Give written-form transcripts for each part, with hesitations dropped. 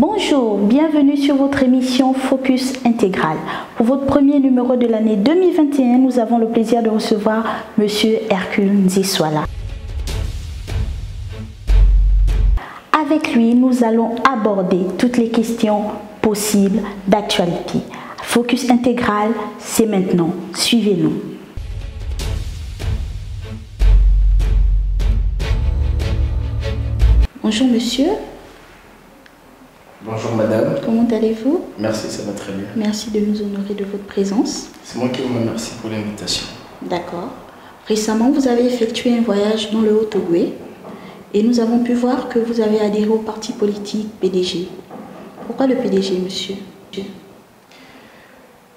Bonjour, bienvenue sur votre émission Focus Intégral. Pour votre premier numéro de l'année 2021, nous avons le plaisir de recevoir Monsieur Hercule Nziswala. Avec lui, nous allons aborder toutes les questions possibles d'actualité. Focus Intégral, c'est maintenant. Suivez-nous. Bonjour monsieur. Bonjour madame. Comment allez-vous? Merci, ça va très bien. Merci de nous honorer de votre présence. C'est moi qui vous remercie pour l'invitation. D'accord. Récemment, vous avez effectué un voyage dans le Haut-Ogooué et nous avons pu voir que vous avez adhéré au parti politique PDG. Pourquoi le PDG, monsieur?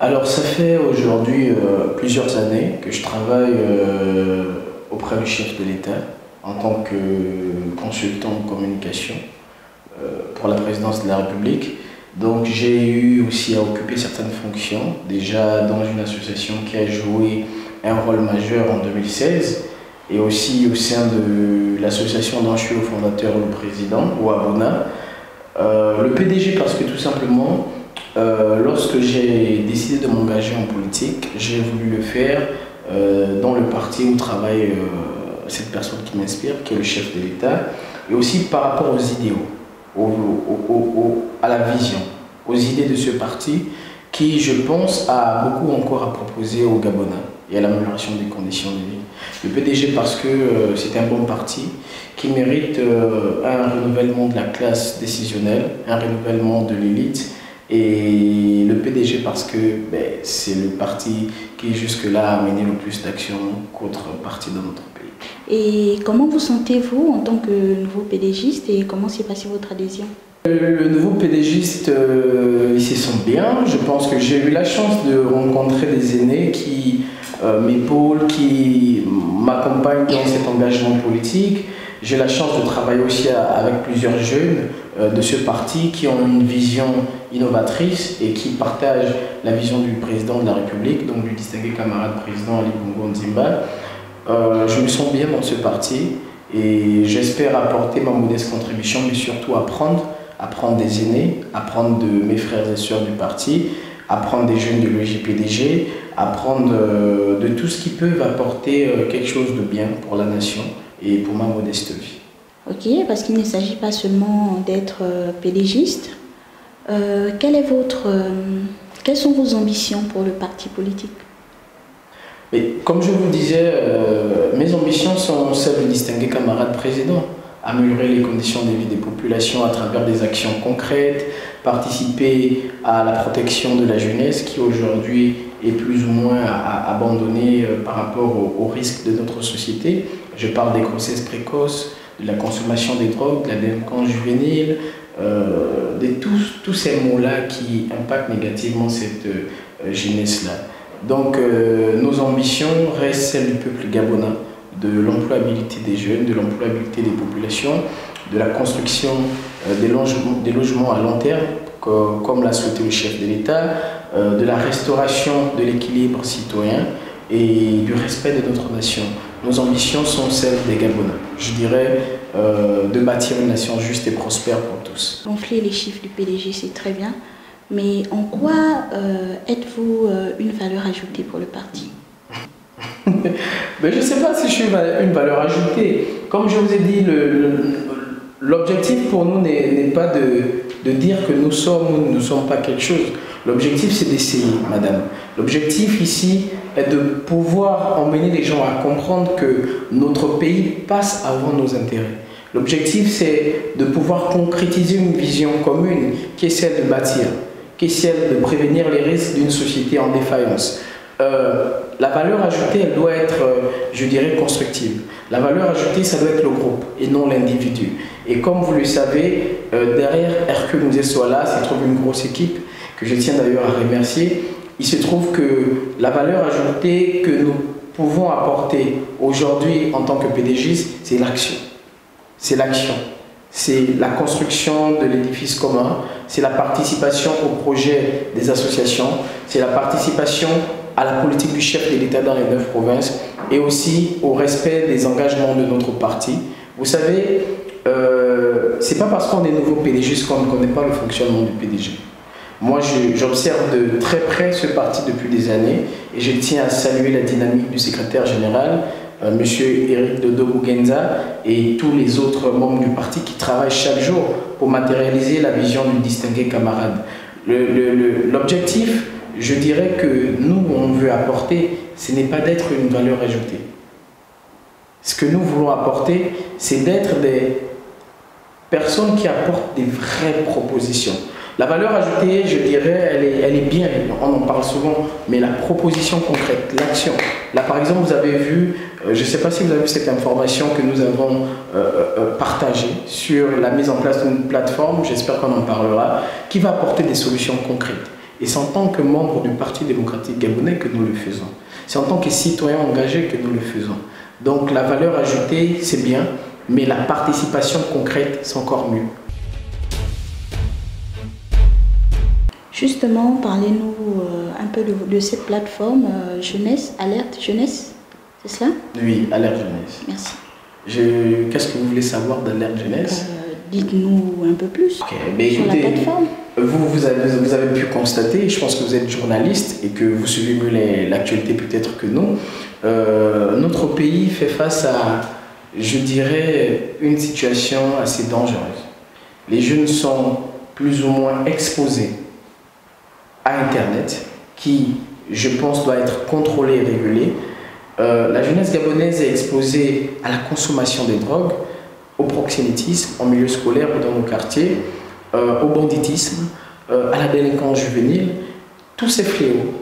Alors, ça fait aujourd'hui plusieurs années que je travaille auprès du chef de l'État en tant que consultant en communication pour la présidence de la République. Donc j'ai eu aussi à occuper certaines fonctions, déjà dans une association qui a joué un rôle majeur en 2016 et aussi au sein de l'association dont je suis le fondateur ou le président, OABONA. Le PDG parce que tout simplement, lorsque j'ai décidé de m'engager en politique, j'ai voulu le faire dans le parti où travaille cette personne qui m'inspire, qui est le chef de l'État, et aussi par rapport aux idéaux, à la vision, aux idées de ce parti qui, je pense, a beaucoup encore à proposer aux Gabonais et à l'amélioration des conditions de vie. Le PDG parce que c'est un bon parti qui mérite un renouvellement de la classe décisionnelle, un renouvellement de l'élite, et le PDG parce que c'est le parti qui jusque-là a mené le plus d'actions qu'autre parti dans notre pays. Et comment vous sentez-vous en tant que nouveau PDGiste et comment s'est passée votre adhésion? Le nouveau PDGiste, il se sent bien. Je pense que j'ai eu la chance de rencontrer des aînés qui m'épaulent, qui m'accompagnent dans cet engagement politique. J'ai la chance de travailler aussi avec plusieurs jeunes de ce parti qui ont une vision innovatrice et qui partagent la vision du président de la République, donc du distingué camarade président Ali Bongo Ondimba. Je me sens bien dans ce parti et j'espère apporter ma modeste contribution, mais surtout apprendre des aînés, apprendre de mes frères et sœurs du parti, apprendre des jeunes de l'EJPDG, apprendre de tout ce qui peut apporter quelque chose de bien pour la nation et pour ma modeste vie. Ok, parce qu'il ne s'agit pas seulement d'être PDGiste. Quelles sont vos ambitions pour le parti politique? Mais comme je vous disais, mes ambitions sont celles de distinguer camarade président, améliorer les conditions de vie des populations à travers des actions concrètes, participer à la protection de la jeunesse qui aujourd'hui est plus ou moins abandonnée par rapport aux risques de notre société. Je parle des grossesses précoces, de la consommation des drogues, de la délinquance juvénile, de tous ces mots-là qui impactent négativement cette jeunesse-là. Donc nos ambitions restent celles du peuple gabonais, de l'employabilité des jeunes, de l'employabilité des populations, de la construction des logements à long terme, comme l'a souhaité le chef de l'État, de la restauration de l'équilibre citoyen et du respect de notre nation. Nos ambitions sont celles des Gabonais. Je dirais de bâtir une nation juste et prospère pour tous. Gonfler les chiffres du PDG, c'est très bien. Mais en quoi êtes-vous une valeur ajoutée pour le parti? Je ne sais pas si je suis une valeur ajoutée. Comme je vous ai dit, l'objectif pour nous n'est pas de dire que nous sommes ou nous ne sommes pas quelque chose. L'objectif, c'est d'essayer, madame. L'objectif ici est de pouvoir emmener les gens à comprendre que notre pays passe avant nos intérêts. L'objectif, c'est de pouvoir concrétiser une vision commune qui est celle de bâtir, qui est celle de prévenir les risques d'une société en défaillance. La valeur ajoutée, elle doit être, je dirais, constructive. La valeur ajoutée, ça doit être le groupe et non l'individu. Et comme vous le savez, derrière Hercule Nziswala se trouve une grosse équipe que je tiens d'ailleurs à remercier. Il se trouve que la valeur ajoutée que nous pouvons apporter aujourd'hui en tant que PDG, c'est l'action. C'est l'action. C'est la construction de l'édifice commun, c'est la participation au projet des associations, c'est la participation à la politique du chef de l'État dans les 9 provinces et aussi au respect des engagements de notre parti. Vous savez, c'est pas parce qu'on est nouveau PDG qu'on ne connaît pas le fonctionnement du PDG. Moi, j'observe de très près ce parti depuis des années et je tiens à saluer la dynamique du secrétaire général, Monsieur Eric Dodo Mugenza, et tous les autres membres du parti qui travaillent chaque jour pour matérialiser la vision du distingué camarade. L'objectif, je dirais que nous, on veut apporter, ce n'est pas d'être une valeur ajoutée. Ce que nous voulons apporter, c'est d'être des personnes qui apportent des vraies propositions. La valeur ajoutée, je dirais, elle est bien, on en parle souvent, mais la proposition concrète, l'action. Là, par exemple, vous avez vu, je ne sais pas si vous avez vu cette information que nous avons partagée sur la mise en place d'une plateforme, j'espère qu'on en parlera, qui va apporter des solutions concrètes. Et c'est en tant que membre du Parti démocratique gabonais que nous le faisons. C'est en tant que citoyens engagés que nous le faisons. Donc la valeur ajoutée, c'est bien, mais la participation concrète, c'est encore mieux. Justement, parlez-nous un peu de cette plateforme Jeunesse, Alerte Jeunesse, c'est cela? Oui, Alerte Jeunesse. Merci. Qu'est-ce que vous voulez savoir d'Alerte Jeunesse? Dites-nous un peu plus sur écoutez, la plateforme. Vous avez pu constater, je pense que vous êtes journaliste et que vous suivez mieux l'actualité peut-être que nous, notre pays fait face à, je dirais, une situation assez dangereuse. Les jeunes sont plus ou moins exposés à Internet, qui, je pense, doit être contrôlé et régulé. La jeunesse gabonaise est exposée à la consommation des drogues, au proxénétisme en milieu scolaire ou dans nos quartiers, au banditisme, à la délinquance juvénile. Tous ces fléaux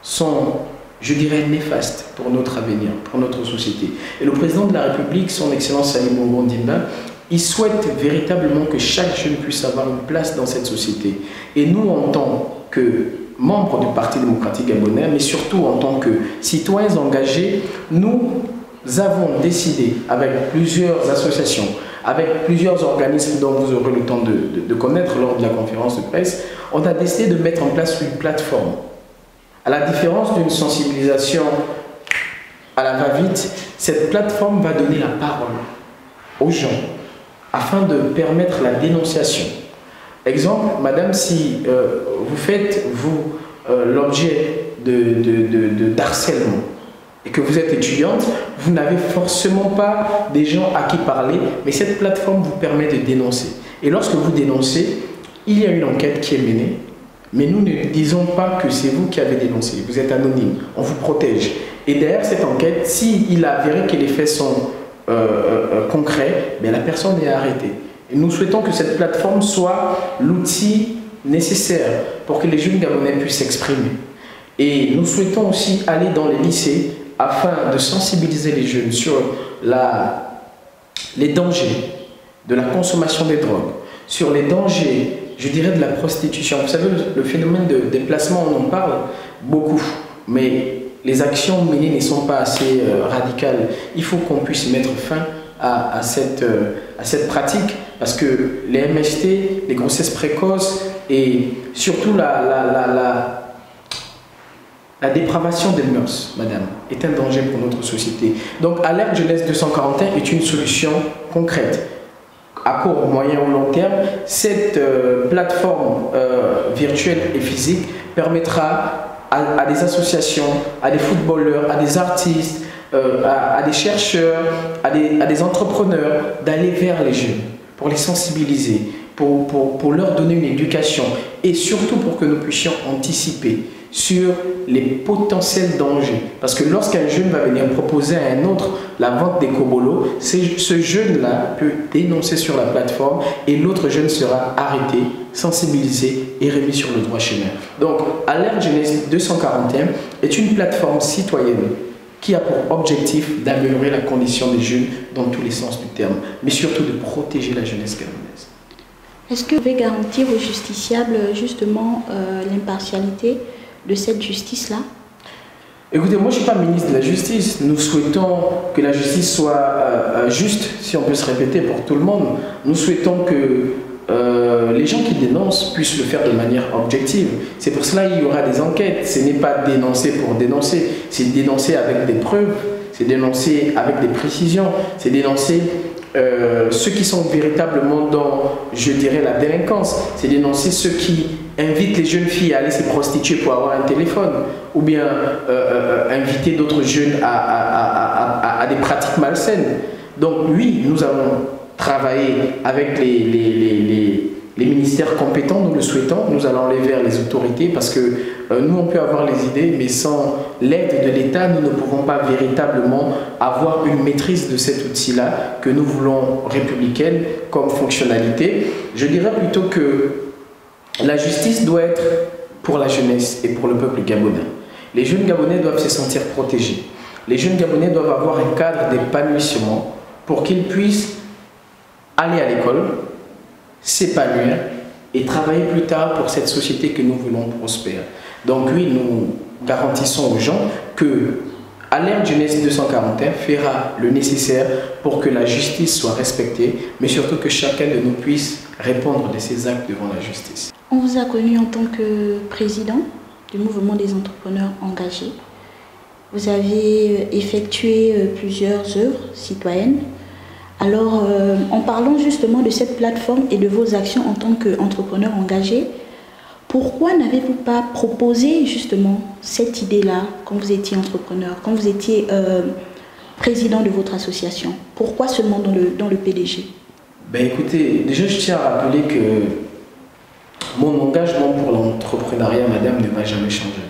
sont, je dirais, néfastes pour notre avenir, pour notre société. Et le président de la République, son Excellence Ali Bongo Ondimba, il souhaite véritablement que chaque jeune puisse avoir une place dans cette société. Et nous, en tant que membres du Parti démocratique gabonais, mais surtout en tant que citoyens engagés, nous avons décidé, avec plusieurs associations, avec plusieurs organismes dont vous aurez le temps de connaître lors de la conférence de presse, on a décidé de mettre en place une plateforme. À la différence d'une sensibilisation à la va-vite, cette plateforme va donner la parole aux gens afin de permettre la dénonciation. Exemple, madame, si vous faites, l'objet d'harcèlement et que vous êtes étudiante, vous n'avez forcément pas des gens à qui parler, mais cette plateforme vous permet de dénoncer. Et lorsque vous dénoncez, il y a une enquête qui est menée, mais nous ne disons pas que c'est vous qui avez dénoncé, vous êtes anonyme, on vous protège. Et derrière cette enquête, s'il a avéré que les faits sont concrets, bien la personne est arrêtée. Et nous souhaitons que cette plateforme soit l'outil nécessaire pour que les jeunes Gabonais puissent s'exprimer. Et nous souhaitons aussi aller dans les lycées afin de sensibiliser les jeunes sur les dangers de la consommation des drogues, sur les dangers, je dirais, de la prostitution. Vous savez, le phénomène de déplacement, on en parle beaucoup, mais les actions menées ne sont pas assez radicales. Il faut qu'on puisse mettre fin à cette pratique, parce que les MST, les grossesses précoces et surtout la dépravation des mœurs, madame, est un danger pour notre société. Donc, Alerte Jeunesse 241 est une solution concrète. À court, moyen ou long terme, cette plateforme virtuelle et physique permettra à des associations, à des footballeurs, à des artistes, à des chercheurs, à des entrepreneurs d'aller vers les jeunes, pour les sensibiliser, pour leur donner une éducation et surtout pour que nous puissions anticiper sur les potentiels dangers. Parce que lorsqu'un jeune va venir proposer à un autre la vente des cobolos, ce jeune-là peut dénoncer sur la plateforme et l'autre jeune sera arrêté, sensibilisé et remis sur le droit chemin. Donc, Alerte Jeunesse 241 est une plateforme citoyenne qui a pour objectif d'améliorer la condition des jeunes dans tous les sens du terme, mais surtout de protéger la jeunesse gabonaise. Est-ce que vous pouvez garantir aux justiciables justement l'impartialité de cette justice-là? Écoutez, moi je ne suis pas ministre de la Justice. Nous souhaitons que la justice soit juste, si on peut se répéter pour tout le monde. Nous souhaitons que les gens qui dénoncent puissent le faire de manière objective. C'est pour cela qu'il y aura des enquêtes. Ce n'est pas dénoncer pour dénoncer, c'est dénoncer avec des preuves, c'est dénoncer avec des précisions, c'est dénoncer ceux qui sont véritablement dans, je dirais, la délinquance. C'est dénoncer ceux qui invitent les jeunes filles à aller se prostituer pour avoir un téléphone, ou bien inviter d'autres jeunes à des pratiques malsaines. Donc oui, nous allons travailler avec les ministères compétents, nous le souhaitons, nous allons aller vers les autorités parce que nous on peut avoir les idées, mais sans l'aide de l'État, nous ne pouvons pas véritablement avoir une maîtrise de cet outil-là que nous voulons républicaine comme fonctionnalité. Je dirais plutôt que la justice doit être pour la jeunesse et pour le peuple gabonais. Les jeunes Gabonais doivent se sentir protégés. Les jeunes Gabonais doivent avoir un cadre d'épanouissement pour qu'ils puissent aller à l'école, s'épanouir et travailler plus tard pour cette société que nous voulons prospérer. Donc oui, nous garantissons aux gens que Alerte Jeunesse 241 fera le nécessaire pour que la justice soit respectée, mais surtout que chacun de nous puisse répondre de ses actes devant la justice. On vous a connu en tant que président du mouvement des entrepreneurs engagés. Vous avez effectué plusieurs œuvres citoyennes. Alors, en parlant justement de cette plateforme et de vos actions en tant qu'entrepreneur engagé, pourquoi n'avez-vous pas proposé justement cette idée-là quand vous étiez entrepreneur, quand vous étiez président de votre association? Pourquoi seulement dans le PDG? Ben écoutez, déjà je tiens à rappeler que mon engagement pour l'entrepreneuriat, madame, ne va jamais changer.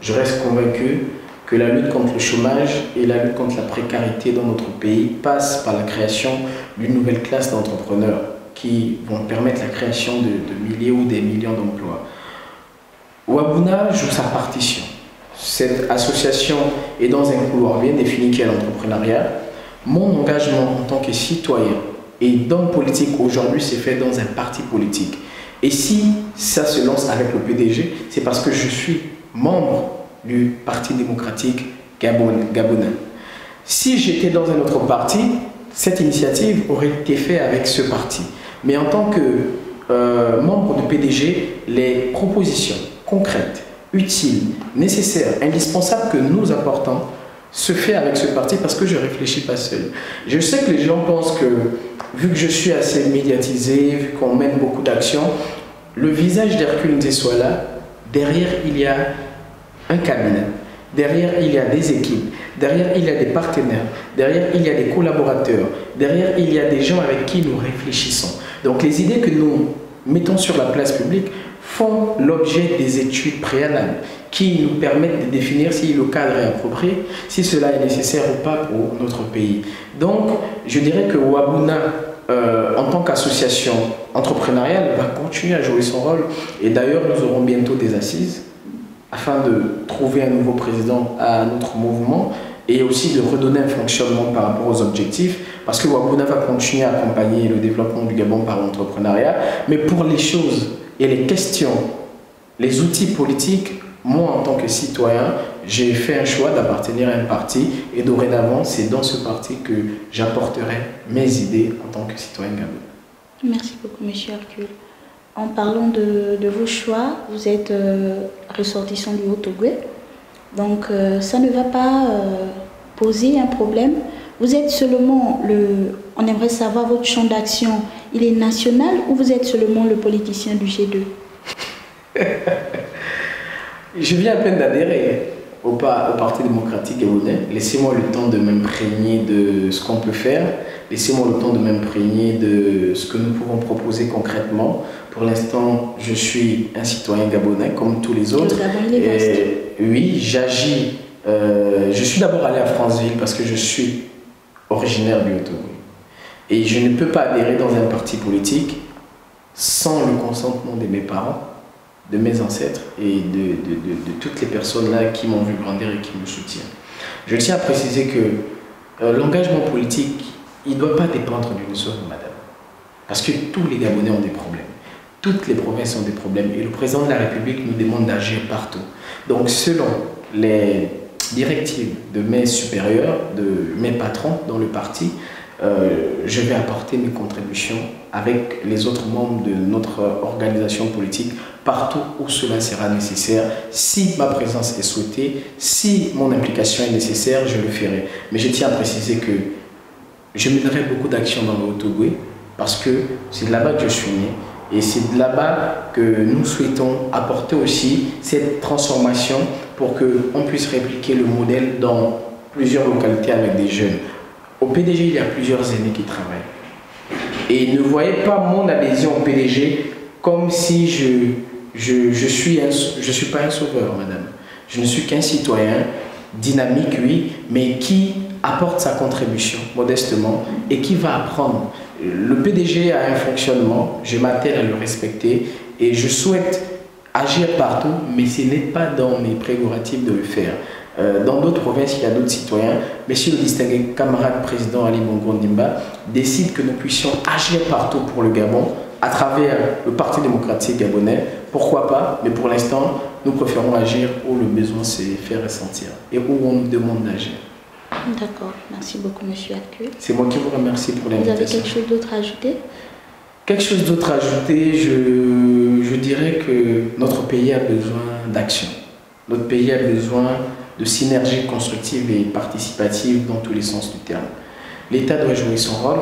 Je reste convaincu que la lutte contre le chômage et la lutte contre la précarité dans notre pays passe par la création d'une nouvelle classe d'entrepreneurs qui vont permettre la création de milliers ou des millions d'emplois. Wabuna joue sa partition. Cette association est dans un couloir bien défini qui est l'entrepreneuriat. Mon engagement en tant que citoyen et d'homme politique aujourd'hui s'est fait dans un parti politique. Et si ça se lance avec le PDG, c'est parce que je suis membre du Parti démocratique gabonais. Si j'étais dans un autre parti, cette initiative aurait été faite avec ce parti. Mais en tant que membre du PDG, les propositions concrètes, utiles, nécessaires, indispensables que nous apportons se fait avec ce parti parce que je ne réfléchis pas seul. Je sais que les gens pensent que, vu que je suis assez médiatisé, vu qu'on mène beaucoup d'actions, le visage d'Hercule Nzessoala, derrière il y a un cabinet, derrière il y a des équipes, derrière il y a des partenaires, derrière il y a des collaborateurs, derrière il y a des gens avec qui nous réfléchissons. Donc les idées que nous mettons sur la place publique font l'objet des études préalables qui nous permettent de définir si le cadre est approprié, si cela est nécessaire ou pas pour notre pays. Donc je dirais que Wabuna, en tant qu'association entrepreneuriale, va continuer à jouer son rôle et d'ailleurs nous aurons bientôt des assises afin de trouver un nouveau président à notre mouvement et aussi de redonner un fonctionnement par rapport aux objectifs parce que Wabuna va continuer à accompagner le développement du Gabon par l'entrepreneuriat, mais pour les choses et les questions, les outils politiques, moi en tant que citoyen, j'ai fait un choix d'appartenir à un parti et dorénavant c'est dans ce parti que j'apporterai mes idées en tant que citoyen gabonais. Merci beaucoup M. Hercule. En parlant de vos choix, vous êtes ressortissant du Haut-Ogooué, donc ça ne va pas poser un problème. Vous êtes seulement on aimerait savoir votre champ d'action, il est national ou vous êtes seulement le politicien du G2? Je viens à peine d'adhérer au Parti démocratique gabonais. Laissez-moi le temps de m'imprégner de ce qu'on peut faire. Laissez-moi le temps de m'imprégner de ce que nous pouvons proposer concrètement. Pour l'instant, je suis un citoyen gabonais comme tous les autres. Oui, j'agis. Je suis d'abord allé à Franceville parce que je suis originaire du Haut-Ogooué. Et je ne peux pas adhérer dans un parti politique sans le consentement de mes parents, de mes ancêtres et de toutes les personnes là qui m'ont vu grandir et qui me soutiennent. Je tiens à préciser que l'engagement politique, il ne doit pas dépendre d'une seule madame. Parce que tous les Gabonais ont des problèmes. Toutes les provinces ont des problèmes. Et le président de la République nous demande d'agir partout. Donc selon les directives de mes supérieurs, de mes patrons dans le parti, je vais apporter mes contributions avec les autres membres de notre organisation politique partout où cela sera nécessaire. Si ma présence est souhaitée, si mon implication est nécessaire, je le ferai. Mais je tiens à préciser que je mènerai beaucoup d'actions dans le Haut-Ogooué parce que c'est là-bas que je suis né et c'est là-bas que nous souhaitons apporter aussi cette transformation pour qu'on puisse répliquer le modèle dans plusieurs localités avec des jeunes. Au PDG, il y a plusieurs aînés qui travaillent. Et ne voyez pas mon adhésion au PDG comme si je suis pas un sauveur, madame. Je ne suis qu'un citoyen dynamique, oui, mais qui apporte sa contribution modestement et qui va apprendre. Le PDG a un fonctionnement, je m'attelle à le respecter et je souhaite agir partout, mais ce n'est pas dans mes prérogatives de le faire. Dans d'autres provinces, il y a d'autres citoyens. Monsieur le distingué camarade président Ali Bongo Ondimba décide que nous puissions agir partout pour le Gabon à travers le Parti démocratique gabonais. Pourquoi pas? Mais pour l'instant, nous préférons agir où le besoin se fait ressentir et où on nous demande d'agir. D'accord, merci beaucoup monsieur Akue. C'est moi qui vous remercie pour l'invitation. Vous avez quelque chose d'autre à ajouter? Quelque chose d'autre à ajouter, je dirais que notre pays a besoin d'action. Notre pays a besoin de synergie constructive et participative dans tous les sens du terme. L'État doit jouer son rôle,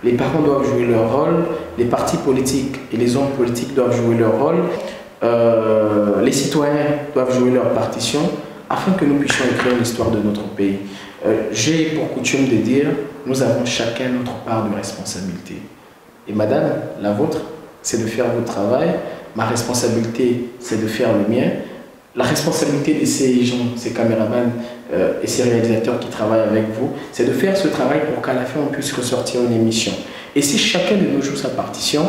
les parents doivent jouer leur rôle, les partis politiques et les hommes politiques doivent jouer leur rôle, les citoyens doivent jouer leur partition afin que nous puissions écrire l'histoire de notre pays. J'ai pour coutume de dire, nous avons chacun notre part de responsabilité. Et madame, la vôtre, c'est de faire votre travail, ma responsabilité, c'est de faire le mien. La responsabilité de ces gens, ces caméramans et ces réalisateurs qui travaillent avec vous, c'est de faire ce travail pour qu'à la fin on puisse ressortir une émission. Et si chacun de nous joue sa partition,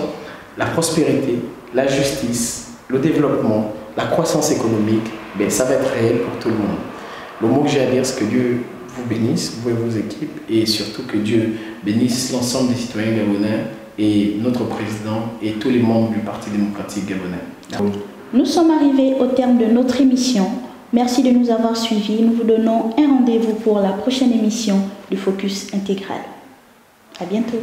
la prospérité, la justice, le développement, la croissance économique, ben, ça va être réel pour tout le monde. Le mot que j'ai à dire, c'est que Dieu vous bénisse, vous et vos équipes, et surtout que Dieu bénisse l'ensemble des citoyens gabonais et notre président et tous les membres du Parti démocratique gabonais. Nous sommes arrivés au terme de notre émission. Merci de nous avoir suivis. Nous vous donnons un rendez-vous pour la prochaine émission du Focus Intégral. À bientôt.